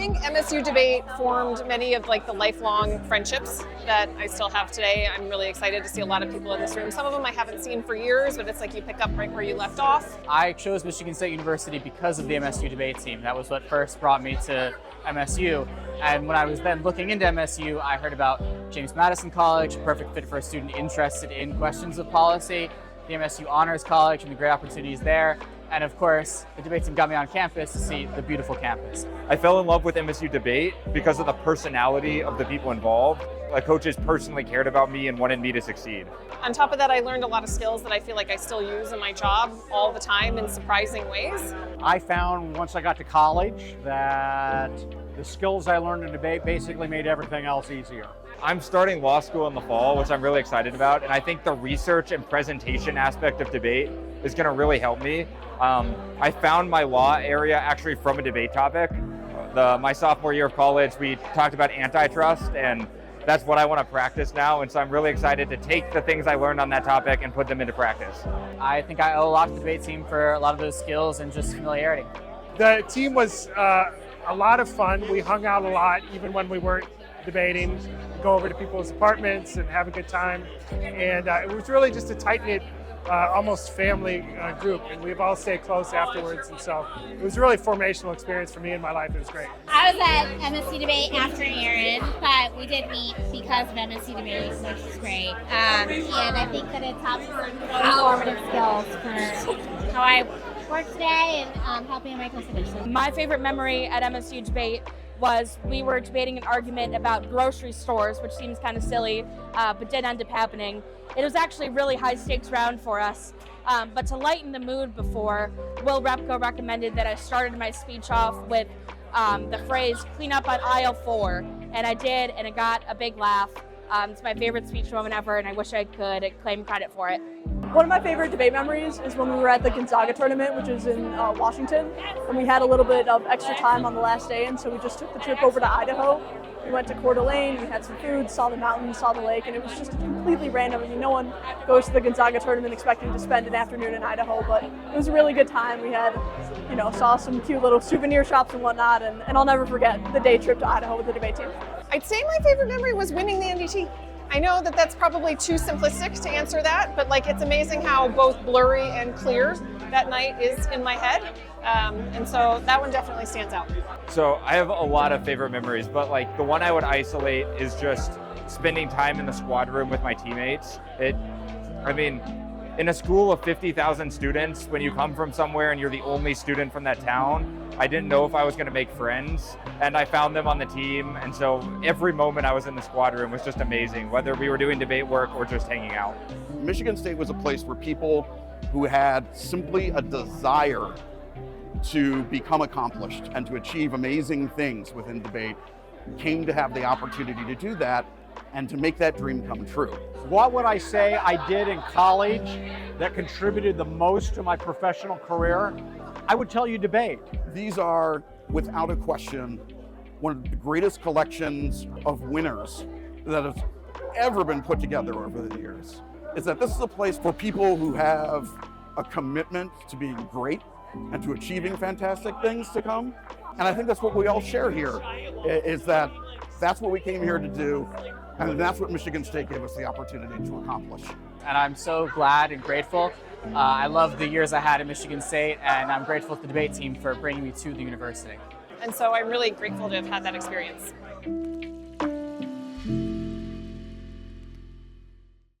think MSU Debate formed many of the lifelong friendships that I still have today. I'm really excited to see a lot of people in this room. Some of them I haven't seen for years, but it's like you pick up right where you left off. I chose Michigan State University because of the MSU Debate team. That was what first brought me to MSU. And when I was then looking into MSU, I heard about James Madison College, a perfect fit for a student interested in questions of policy, the MSU Honors College and the great opportunities there. And of course, the debate team got me on campus to see the beautiful campus. I fell in love with MSU Debate because of the personality of the people involved. The coaches personally cared about me and wanted me to succeed. On top of that, I learned a lot of skills that I feel like I still use in my job all the time in surprising ways. I found once I got to college that the skills I learned in debate basically made everything else easier. I'm starting law school in the fall, which I'm really excited about, and I think the research and presentation aspect of debate is going to really help me. I found my law area actually from a debate topic. My sophomore year of college, we talked about antitrust, and that's what I want to practice now, and so I'm really excited to take the things I learned on that topic and put them into practice. I think I owe a lot to the debate team for a lot of those skills and just familiarity. The team was a lot of fun. We hung out a lot, even when we weren't debating, go over to people's apartments and have a good time. And it was really just a tight-knit, almost family group, and we've all stayed close afterwards. And so it was a really formational experience for me in my life. It was great. I was at MSU Debate after Aaron, but we did meet because of MSU Debate, which is great. And I think that it taught me some really formative skills for how I work today and helping in my constitution. My favorite memory at MSU Debate was we were debating an argument about grocery stores, which seems kind of silly, but did end up happening. It was actually a really high stakes round for us. But to lighten the mood before, Will Repko recommended that I started my speech off with the phrase, "clean up on aisle 4." And I did, and it got a big laugh. It's my favorite speech moment ever, and I wish I could claim credit for it. One of my favorite debate memories is when we were at the Gonzaga tournament, which is in Washington, and we had a little bit of extra time on the last day, and so we just took the trip over to Idaho. We went to Coeur d'Alene, we had some food, saw the mountains, saw the lake, and it was just completely random. I mean, no one goes to the Gonzaga tournament expecting to spend an afternoon in Idaho, but it was a really good time. We had, saw some cute little souvenir shops and whatnot, and I'll never forget the day trip to Idaho with the debate team. I'd say my favorite memory was winning the NDT. I know that that's probably too simplistic to answer that, but it's amazing how both blurry and clear that night is in my head. And so that one definitely stands out. So I have a lot of favorite memories, but the one I would isolate is just spending time in the squad room with my teammates. In a school of 50,000 students, when you come from somewhere and you're the only student from that town, I didn't know if I was going to make friends, and I found them on the team. And so every moment I was in the squad room was just amazing, whether we were doing debate work or just hanging out. Michigan State was a place where people who had simply a desire to become accomplished and to achieve amazing things within debate came to have the opportunity to do that and to make that dream come true. What would I say I did in college that contributed the most to my professional career? I would tell you debate. These are, without a question, one of the greatest collections of winners that have ever been put together over the years. Is that this is a place for people who have a commitment to being great and to achieving fantastic things to come. And I think that's what we all share here, is that that's what we came here to do, and that's what Michigan State gave us the opportunity to accomplish. And I'm so glad and grateful. I love the years I had at Michigan State, and I'm grateful to the debate team for bringing me to the university. And so I'm really grateful to have had that experience.